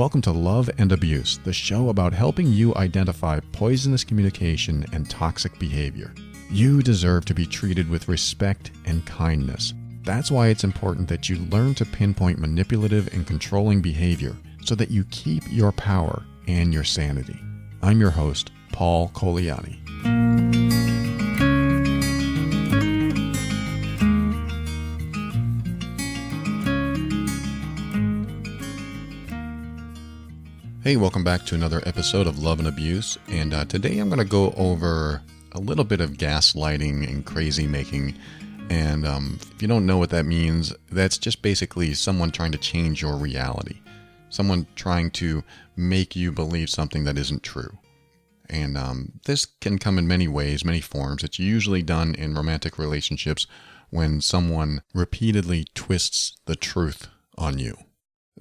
Welcome to Love and Abuse, the show about helping you identify poisonous communication and toxic behavior. You deserve to be treated with respect and kindness. That's why it's important that you learn to pinpoint manipulative and controlling behavior so that you keep your power and your sanity. I'm your host, Paul Coliani. Hey, welcome back to another episode of Love and Abuse, and today I'm going to go over a little bit of gaslighting and crazy making, and if you don't know what that means, that's just basically someone trying to change your reality, someone trying to make you believe something that isn't true. And this can come in many ways, many forms. It's usually done in romantic relationships when someone repeatedly twists the truth on you.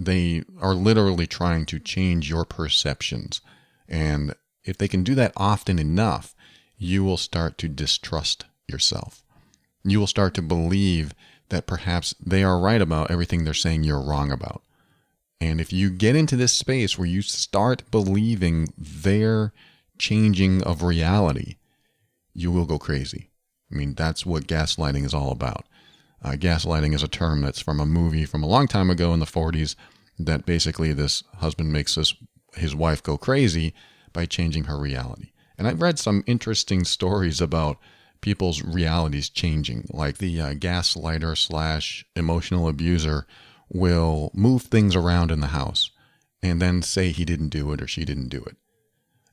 They are literally trying to change your perceptions. And if they can do that often enough, you will start to distrust yourself. You will start to believe that perhaps they are right about everything they're saying you're wrong about. And if you get into this space where you start believing their changing of reality, you will go crazy. I mean, that's what gaslighting is all about. Gaslighting is a term that's from a movie from a long time ago in the 40s that basically this husband makes his wife go crazy by changing her reality. And I've read some interesting stories about people's realities changing, like the gaslighter / emotional abuser will move things around in the house and then say he didn't do it or she didn't do it.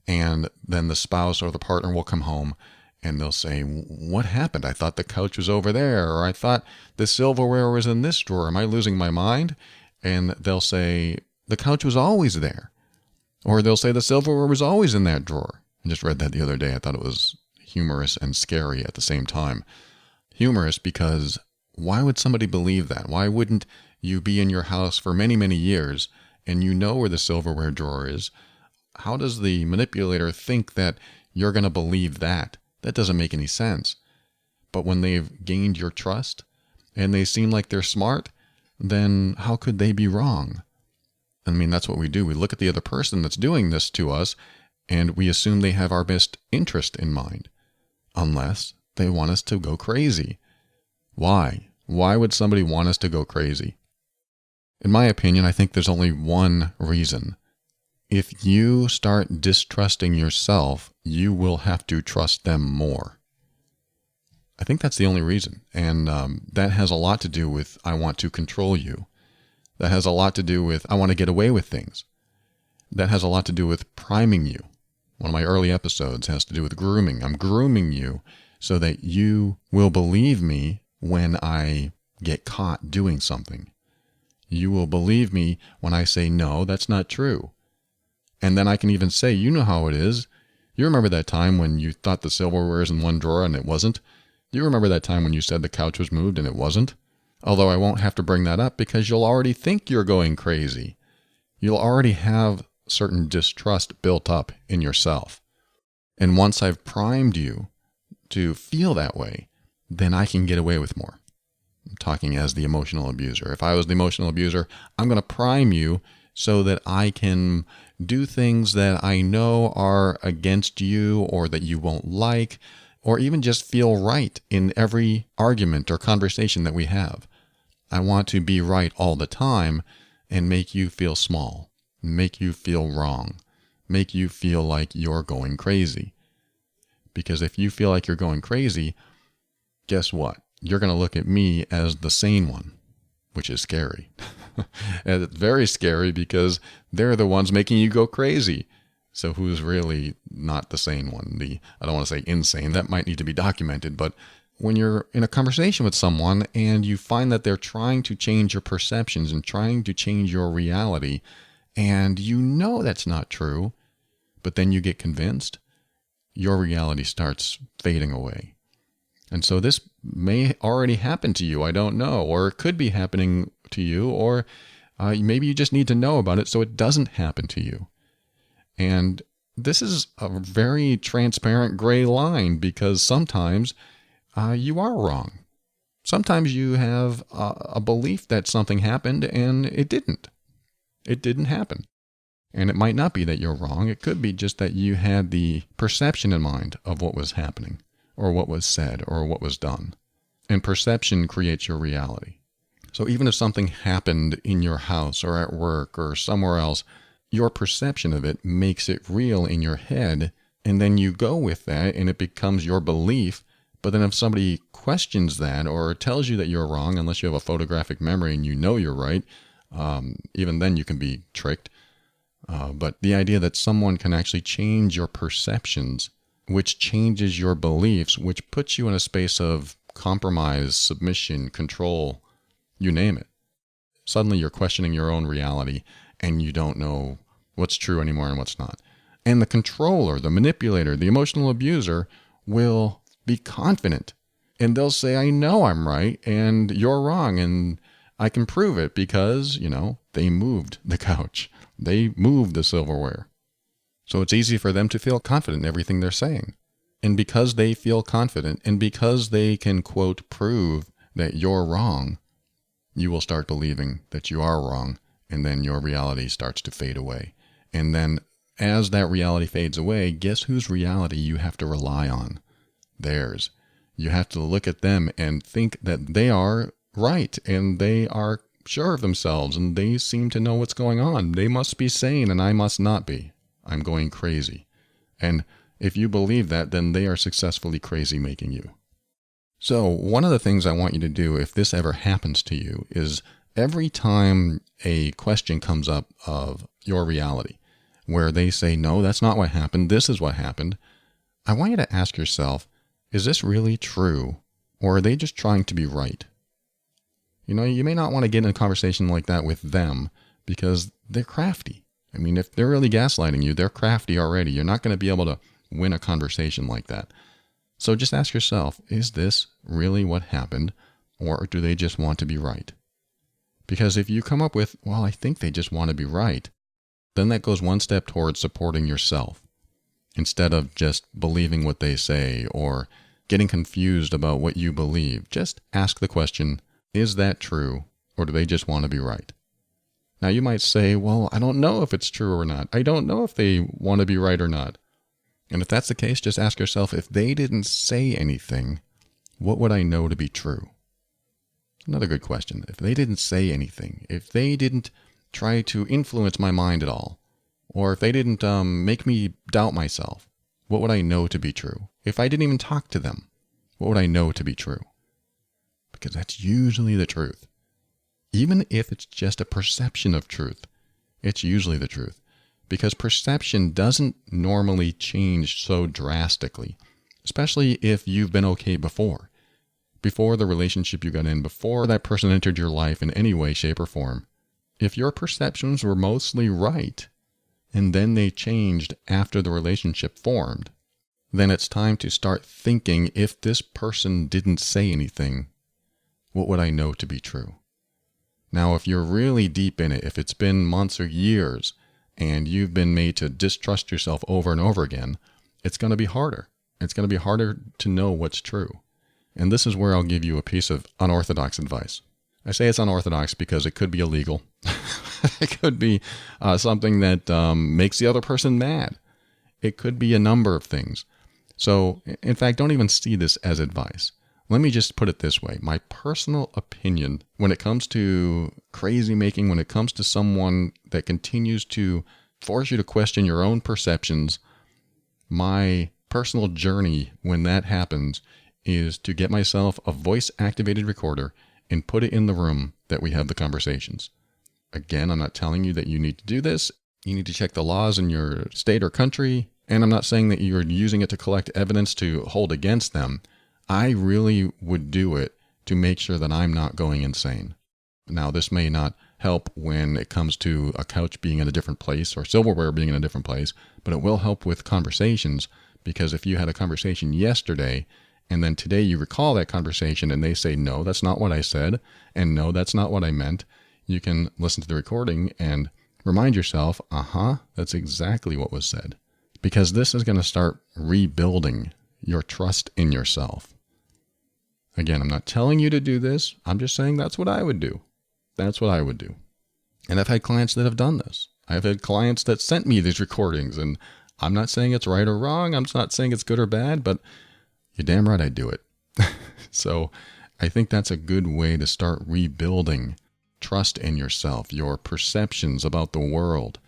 And then the spouse or the partner will come home and they'll say, "What happened? I thought the couch was over there," or "I thought the silverware was in this drawer. Am I losing my mind?" And they'll say, "The couch was always there." Or they'll say, "The silverware was always in that drawer." I just read that the other day. I thought it was humorous and scary at the same time. Humorous because why would somebody believe that? Why wouldn't you be in your house for many, many years and you know where the silverware drawer is? How does the manipulator think that you're going to believe that? That doesn't make any sense. But when they've gained your trust and they seem like they're smart, then how could they be wrong? I mean, that's what we do. We look at the other person that's doing this to us and we assume they have our best interest in mind, unless they want us to go crazy. Why? Why would somebody want us to go crazy? In my opinion, I think there's only one reason. If you start distrusting yourself, you will have to trust them more. I think that's the only reason. And that has a lot to do with, I want to control you. That has a lot to do with, I want to get away with things. That has a lot to do with priming you. One of my early episodes has to do with grooming. I'm grooming you so that you will believe me when I get caught doing something. You will believe me when I say, "No, that's not true." And then I can even say, "You know how it is. You remember that time when you thought the silverware was in one drawer and it wasn't? You remember that time when you said the couch was moved and it wasn't?" Although I won't have to bring that up because you'll already think you're going crazy. You'll already have certain distrust built up in yourself. And once I've primed you to feel that way, then I can get away with more. I'm talking as the emotional abuser. If I was the emotional abuser, I'm going to prime you so that I can do things that I know are against you or that you won't like, or even just feel right in every argument or conversation that we have. I want to be right all the time and make you feel small, make you feel wrong, make you feel like you're going crazy. Because if you feel like you're going crazy, guess what? You're going to look at me as the sane one, which is scary. And it's very scary because they're the ones making you go crazy. So who's really not the sane one? I don't want to say insane. That might need to be documented. But when you're in a conversation with someone and you find that they're trying to change your perceptions and trying to change your reality, and you know that's not true, but then you get convinced, your reality starts fading away. And so this may already happen to you, I don't know, or it could be happening to you, or maybe you just need to know about it so it doesn't happen to you. And this is a very transparent gray line because sometimes you are wrong. Sometimes you have a belief that something happened and it didn't. It didn't happen. And it might not be that you're wrong. It could be just that you had the perception in mind of what was happening, or what was said, or what was done. And perception creates your reality. So even if something happened in your house or at work or somewhere else, your perception of it makes it real in your head, and then you go with that and it becomes your belief. But then if somebody questions that or tells you that you're wrong, unless you have a photographic memory and you know you're right, even then you can be tricked. But the idea that someone can actually change your perceptions, which changes your beliefs, which puts you in a space of compromise, submission, control, you name it. Suddenly you're questioning your own reality and you don't know what's true anymore and what's not. And the controller, the manipulator, the emotional abuser will be confident. And they'll say, I know I'm right and you're wrong and I can prove it because, they moved the couch. They moved the silverware. So it's easy for them to feel confident in everything they're saying. And because they feel confident and because they can, quote, prove that you're wrong, you will start believing that you are wrong, and then your reality starts to fade away. And then as that reality fades away, guess whose reality you have to rely on? Theirs. You have to look at them and think that they are right, and they are sure of themselves, and they seem to know what's going on. They must be sane, and I must not be. I'm going crazy. And if you believe that, then they are successfully crazy making you. So one of the things I want you to do if this ever happens to you is every time a question comes up of your reality, where they say, no, that's not what happened, this is what happened, I want you to ask yourself, is this really true, or are they just trying to be right? You may not want to get in a conversation like that with them because they're crafty. I mean, if they're really gaslighting you, they're crafty already. You're not going to be able to win a conversation like that. So just ask yourself, is this really what happened, or do they just want to be right? Because if you come up with, well, I think they just want to be right, then that goes one step towards supporting yourself instead of just believing what they say or getting confused about what you believe. Just ask the question, is that true, or do they just want to be right? Now you might say, well, I don't know if it's true or not. I don't know if they want to be right or not. And if that's the case, just ask yourself, if they didn't say anything, what would I know to be true? Another good question. If they didn't say anything, if they didn't try to influence my mind at all, or if they didn't make me doubt myself, what would I know to be true? If I didn't even talk to them, what would I know to be true? Because that's usually the truth. Even if it's just a perception of truth, it's usually the truth. Because perception doesn't normally change so drastically, especially if you've been okay before the relationship you got in, before that person entered your life in any way, shape, or form. If your perceptions were mostly right, and then they changed after the relationship formed, then it's time to start thinking, if this person didn't say anything, what would I know to be true? Now, if you're really deep in it, if it's been months or years, and you've been made to distrust yourself over and over again, it's going to be harder. It's going to be harder to know what's true. And this is where I'll give you a piece of unorthodox advice. I say it's unorthodox because it could be illegal. It could be something that makes the other person mad. It could be a number of things. So, in fact, don't even see this as advice. Let me just put it this way. My personal opinion when it comes to crazy making, when it comes to someone that continues to force you to question your own perceptions, my personal journey when that happens is to get myself a voice-activated recorder and put it in the room that we have the conversations. Again, I'm not telling you that you need to do this. You need to check the laws in your state or country, and I'm not saying that you're using it to collect evidence to hold against them. I really would do it to make sure that I'm not going insane. Now, this may not help when it comes to a couch being in a different place or silverware being in a different place, but it will help with conversations, because if you had a conversation yesterday and then today you recall that conversation and they say, no, that's not what I said, and no, that's not what I meant, you can listen to the recording and remind yourself, that's exactly what was said. Because this is going to start rebuilding your trust in yourself. Again, I'm not telling you to do this. I'm just saying that's what I would do. That's what I would do. And I've had clients that have done this. I've had clients that sent me these recordings, and I'm not saying it's right or wrong. I'm not saying it's good or bad, but you're damn right I do it. So I think that's a good way to start rebuilding trust in yourself, your perceptions about the world,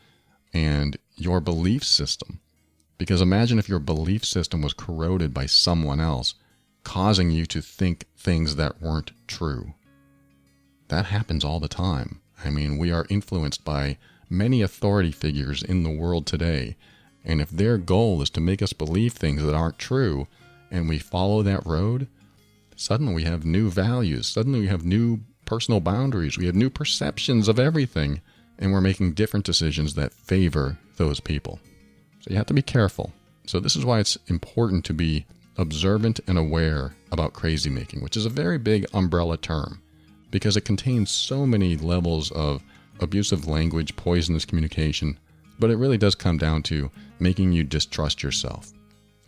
and your belief system. Because imagine if your belief system was corroded by someone else, causing you to think things that weren't true. That happens all the time. I mean, we are influenced by many authority figures in the world today, and if their goal is to make us believe things that aren't true, and we follow that road, suddenly we have new values, suddenly we have new personal boundaries, we have new perceptions of everything, and we're making different decisions that favor those people. So you have to be careful. So this is why it's important to be observant and aware about crazy making, which is a very big umbrella term, because it contains so many levels of abusive language, poisonous communication, but it really does come down to making you distrust yourself.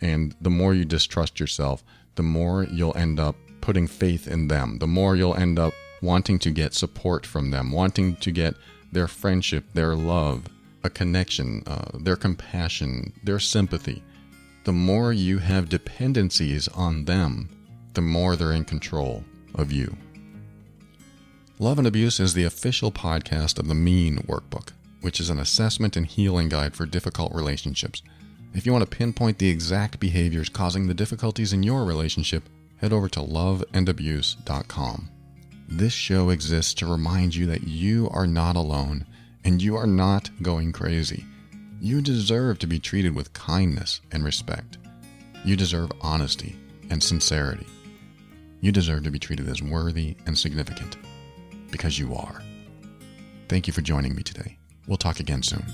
And the more you distrust yourself, the more you'll end up putting faith in them, the more you'll end up wanting to get support from them, wanting to get their friendship, their love, a connection, their compassion, their sympathy. The more you have dependencies on them, the more they're in control of you. Love and Abuse is the official podcast of the MEAN Workbook, which is an assessment and healing guide for difficult relationships. If you want to pinpoint the exact behaviors causing the difficulties in your relationship, head over to loveandabuse.com. This show exists to remind you that you are not alone and you are not going crazy. You deserve to be treated with kindness and respect. You deserve honesty and sincerity. You deserve to be treated as worthy and significant, because you are. Thank you for joining me today. We'll talk again soon.